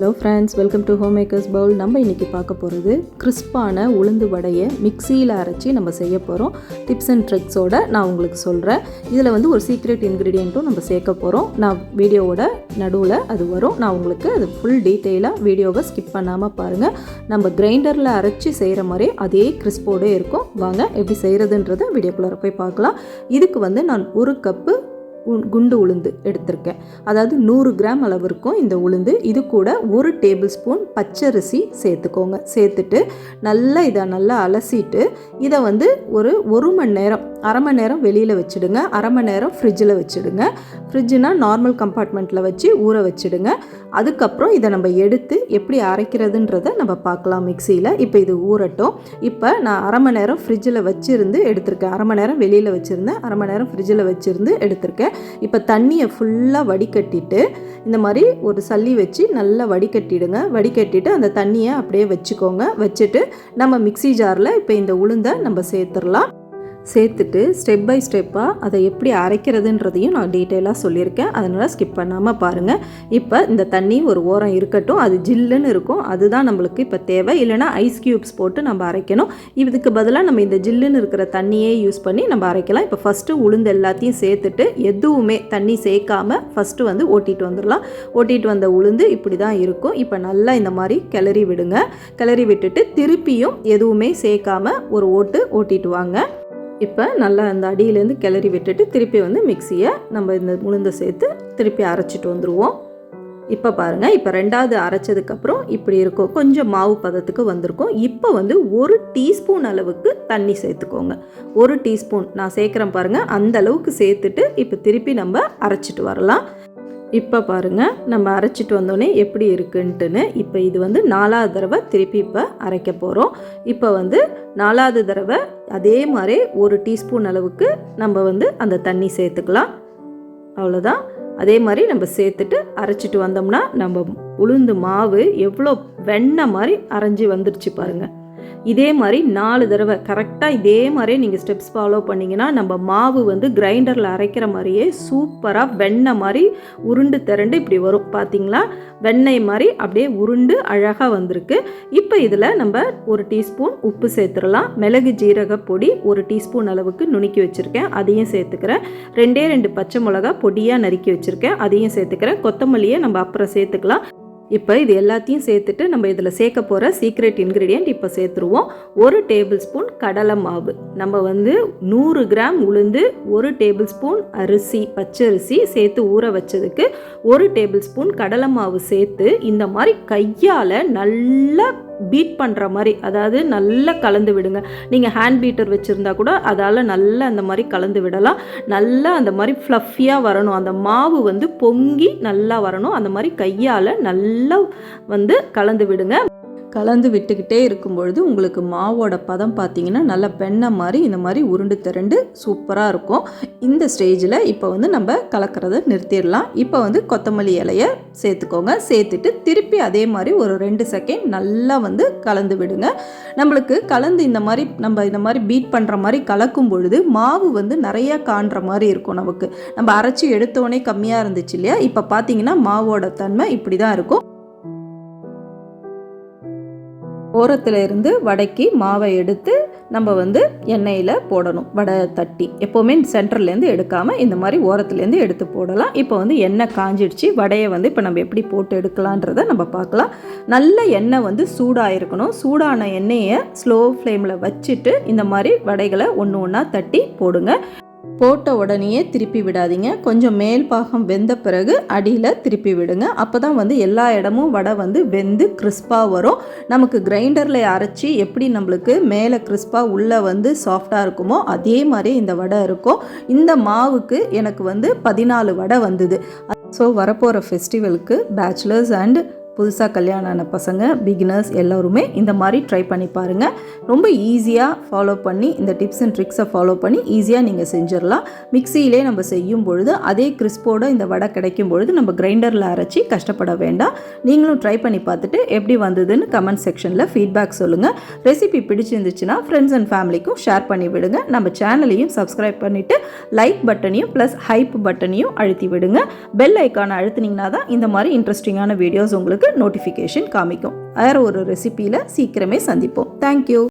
Hello friends, welcome to home makers Pavul. நம்ம இன்றைக்கி பார்க்க போகிறது கிறிஸ்பான உளுந்து வடையை மிக்சியில் அரைச்சி நம்ம செய்ய போகிறோம். டிப்ஸ் அண்ட் ட்ரிக்ஸோடு நான் உங்களுக்கு சொல்கிறேன். இதில் வந்து ஒரு சீக்ரெட் இன்க்ரீடியண்ட்டும் நம்ம சேர்க்க போகிறோம். நான் வீடியோவோட நடுவில் அது வரும். நான் உங்களுக்கு அது ஃபுல் டீட்டெயிலாக வீடியோவை ஸ்கிப் பண்ணாமல் பாருங்கள். நம்ம கிரைண்டரில் அரைச்சி செய்கிற மாதிரி அதே கிறிஸ்போடு இருக்கும். வாங்க எப்படி செய்கிறதுன்றதை வீடியோக்குள்ளே போய் பார்க்கலாம். இதுக்கு வந்து நான் 1 கப்பு குண்டு உளுந்து எடுத்திருக்கேன். அதாவது 100 கிராம் அளவு இருக்கும் இந்த உளுந்து. இது கூட 1 டேபிள் ஸ்பூன் பச்சரிசி சேர்த்துக்கோங்க. சேர்த்துட்டு இதை நல்லா அலசிட்டு இதை வந்து ஒரு மணி நேரம், அரை மணி நேரம் வெளியில் வச்சுடுங்க. அரை மணி நேரம் ஃப்ரிட்ஜில் வச்சுடுங்க. ஃப்ரிட்ஜுனா நார்மல் கம்பார்ட்மெண்ட்டில் வச்சு ஊற வச்சுடுங்க. அதுக்கப்புறம் இதை நம்ம எடுத்து எப்படி அரைக்கிறதுன்றதை நம்ம பார்க்கலாம் மிக்சியில். இப்போ இது ஊறட்டும். இப்போ நான் அரை மணி நேரம் ஃப்ரிட்ஜில் வச்சுருந்து எடுத்திருக்கேன். அரை மணி நேரம் வெளியில் வச்சுருந்தேன், அரை மணி நேரம் ஃப்ரிட்ஜில் வச்சுருந்து எடுத்திருக்கேன். இப்போ தண்ணியை ஃபுல்லாக வடிகட்டிட்டு இந்த மாதிரி ஒரு சல்லி வச்சு நல்லா வடிகட்டிடுங்க. வடிகட்டிட்டு அந்த தண்ணியை அப்படியே வச்சுக்கோங்க. வச்சுட்டு நம்ம மிக்சி ஜாரில் இப்போ இந்த உளுந்தை நம்ம சேர்த்துடலாம். சேர்த்துட்டு ஸ்டெப் பை ஸ்டெப்பாக அதை எப்படி அரைக்கிறதுன்றதையும் நான் டீட்டெயிலாக சொல்லியிருக்கேன். அதனால் ஸ்கிப் பண்ணாமல் பாருங்கள். இப்போ இந்த தண்ணி ஒரு ஓரம் இருக்கட்டும். அது ஜில்லுன்னு இருக்கும். அதுதான் நம்மளுக்கு இப்போ தேவை. இல்லைனா ஐஸ் க்யூப்ஸ் போட்டு நம்ம அரைக்கணும். இதுக்கு பதிலாக நம்ம இந்த ஜில்லுன்னு இருக்கிற தண்ணியே யூஸ் பண்ணி நம்ம அரைக்கலாம். இப்போ ஃபஸ்ட்டு உளுந்து எல்லாத்தையும் சேர்த்துட்டு எதுவுமே தண்ணி சேர்க்காமல் ஃபஸ்ட்டு வந்து ஓட்டிட்டு வந்துடலாம். ஓட்டிட்டு வந்த உளுந்து இப்படி தான் இருக்கும். இப்போ நல்லா இந்த மாதிரி கிளறி விடுங்க. கிளறி விட்டுட்டு திருப்பியும் எதுவுமே சேர்க்காமல் ஒரு ஓட்டிட்டு வாங்க. இப்போ நல்லா அந்த அடியிலேருந்து கிளறி விட்டுட்டு திருப்பி வந்து மிக்சியை நம்ம இந்த உளுந்தை சேர்த்து திருப்பி அரைச்சிட்டு வந்துடுவோம். இப்போ பாருங்கள், இப்போ ரெண்டாவது அரைச்சதுக்கப்புறம் இப்படி இருக்கும். கொஞ்சம் மாவு பதத்துக்கு வந்திருக்கும். இப்போ வந்து 1 டீஸ்பூன் அளவுக்கு தண்ணி சேர்த்துக்கோங்க. 1 டீஸ்பூன் நான் சேர்க்குறேன் பாருங்கள். அந்த அளவுக்கு சேர்த்துட்டு இப்போ திருப்பி நம்ம அரைச்சிட்டு வரலாம். இப்போ பாருங்கள், நம்ம அரைச்சிட்டு வந்தோடனே எப்படி இருக்குன்ட்டுன்னு. இப்போ இது வந்து 4வது தடவை திருப்பி இப்போ அரைக்க போகிறோம். இப்போ வந்து 4வது தடவை அதே மாதிரி 1 டீஸ்பூன் அளவுக்கு நம்ம வந்து அந்த தண்ணி சேர்த்துக்கலாம். அவ்வளோதான். அதே மாதிரி நம்ம சேர்த்துட்டு அரைச்சிட்டு வந்தோம்னா நம்ம உளுந்து மாவு எவ்வளோ வெண்ணெய் மாதிரி அரைஞ்சி வந்துடுச்சு பாருங்கள். இதே மாதிரி 4 தடவை கரெக்டாக இதே மாதிரியே நீங்கள் ஸ்டெப்ஸ் ஃபாலோ பண்ணிங்கன்னா நம்ம மாவு வந்து கிரைண்டரில் அரைக்கிற மாதிரியே சூப்பராக வெண்ணெய் மாதிரி உருண்டு திரண்டு இப்படி வரும். பார்த்தீங்களா, வெண்ணெய் மாதிரி அப்படியே உருண்டு அழகாக வந்திருக்கு. இப்போ இதில் நம்ம 1 டீஸ்பூன் உப்பு சேர்த்துடலாம். மிளகு ஜீரக பொடி 1 டீஸ்பூன் அளவுக்கு நுணுக்கி வச்சுருக்கேன், அதையும் சேர்த்துக்கிறேன். 2 பச்சை மிளகா பொடியாக நறுக்கி வச்சுருக்கேன், அதையும் சேர்த்துக்கிறேன். கொத்தமல்லியை நம்ம அப்புறம் சேர்த்துக்கலாம். இப்போ இது எல்லாத்தையும் சேர்த்துட்டு நம்ம இதில் சேர்க்க போகிற சீக்ரெட் இன்க்ரீடியண்ட் இப்போ சேர்த்துருவோம். 1 டேபிள் ஸ்பூன் கடலை மாவு. நம்ம வந்து 100 கிராம் உளுந்து, 1 டேபிள் ஸ்பூன் அரிசி, பச்சரிசி சேர்த்து ஊற வச்சதுக்கு 1 டேபிள் ஸ்பூன் கடலை மாவு சேர்த்து இந்த மாதிரி கையால் நல்லா பீட் பண்ணுற மாதிரி, அதாவது நல்லா கலந்து விடுங்க. நீங்கள் ஹேண்ட் பீட்டர் வச்சுருந்தா கூட அதால் நல்லா அந்த மாதிரி கலந்து விடலாம். நல்லா அந்த மாதிரி ஃப்ளஃபியாக வரணும். அந்த மாவு வந்து பொங்கி நல்லா வரணும். அந்த மாதிரி கையால் நல்லா வந்து கலந்து விடுங்க. கலந்து விட்டுக்கிட்டே இருக்கும்பொழுது உங்களுக்கு மாவோட பதம் பார்த்தீங்கன்னா நல்லா வெண்ணெய் மாதிரி இந்த மாதிரி உருண்டு திரண்டு சூப்பராக இருக்கும். இந்த ஸ்டேஜில் இப்போ வந்து நம்ம கலக்கிறத நிறுத்திடலாம். இப்போ வந்து கொத்தமல்லி இலையை சேர்த்துக்கோங்க. சேர்த்துட்டு திருப்பி அதே மாதிரி ஒரு 2 செகண்ட் நல்லா வந்து கலந்து விடுங்க. நம்மளுக்கு கலந்து இந்த மாதிரி பீட் பண்ணுற மாதிரி கலக்கும் பொழுது மாவு வந்து நிறையா காண்ற மாதிரி இருக்கும். நம்ம அரைச்சி எடுத்தோடனே கம்மியாக இருந்துச்சு இல்லையா, இப்போ பார்த்தீங்கன்னா மாவோட தன்மை இப்படி தான் இருக்கும். ஓரத்தில் இருந்து வடைக்கு மாவை எடுத்து நம்ம வந்து எண்ணெயில் போடணும். வடை தட்டி எப்போவுமே சென்டர்லேருந்து எடுக்காமல் இந்த மாதிரி ஓரத்துலேருந்து எடுத்து போடலாம். இப்போ வந்து எண்ணெய் காஞ்சிடுச்சு. வடையை வந்து இப்போ நம்ம எப்படி போட்டு எடுக்கலான்றதை நம்ம பார்க்கலாம். நல்ல எண்ணெய் வந்து சூடாக சூடான எண்ணெயை ஸ்லோ ஃப்ளேமில் வச்சுட்டு இந்த மாதிரி வடைகளை ஒன்று ஒன்றா தட்டி போடுங்க. போட்ட உடனேயே திருப்பி விடாதீங்க. கொஞ்சம் மேல் பாகம் வெந்த பிறகு அடியில் திருப்பி விடுங்க. அப்போ தான் வந்து எல்லா இடமும் வடை வந்து வெந்து கிறிஸ்பாக வரும். நமக்கு கிரைண்டரில் அரைச்சி எப்படி நம்மளுக்கு மேலே கிறிஸ்பாக உள்ளே வந்து சாஃப்டாக இருக்குமோ அதே மாதிரி இந்த வடை இருக்கும். இந்த மாவுக்கு எனக்கு வந்து 14 வடை வந்தது. ஸோ வரப்போகிற ஃபெஸ்டிவலுக்கு பேச்சுலர்ஸ் அண்ட் புதுசாக கல்யாணம் ஆன பசங்க, பிகினர்ஸ் எல்லோருமே இந்த மாதிரி ட்ரை பண்ணி பாருங்கள். ரொம்ப ஈஸியாக ஃபாலோ பண்ணி இந்த டிப்ஸ் அண்ட் ட்ரிக்ஸை ஃபாலோ பண்ணி ஈஸியாக நீங்கள் செஞ்சிடலாம். மிக்சியிலே நம்ம செய்யும் பொழுது அதே கிறிஸ்போடு இந்த வடை கிடைக்கும் பொழுது நம்ம கிரைண்டரில் அரைச்சி கஷ்டப்பட வேண்டாம். நீங்களும் ட்ரை பண்ணி பார்த்துட்டு எப்படி வந்ததுன்னு கமெண்ட் செக்ஷனில் ஃபீட்பேக் சொல்லுங்கள். ரெசிபி பிடிச்சிருந்துச்சுன்னா ஃப்ரெண்ட்ஸ் அண்ட் ஃபேமிலிக்கும் ஷேர் பண்ணி விடுங்க. நம்ம சேனலையும் சப்ஸ்கிரைப் பண்ணிவிட்டு லைக் பட்டனையும் ப்ளஸ் ஹைப் பட்டனையும் அழுத்தி விடுங்க. பெல் ஐக்கானை அழுத்தினீங்கன்னா தான் இந்த மாதிரி இன்ட்ரெஸ்டிங்கான வீடியோஸ் உங்களுக்கு உங்களுக்கு நோட்டிஃபிகேஷன் காமிக்கும். வேறு ஒரு ரெசிபியில் சீக்கிரமே சந்திப்போம். தேங்க்யூ.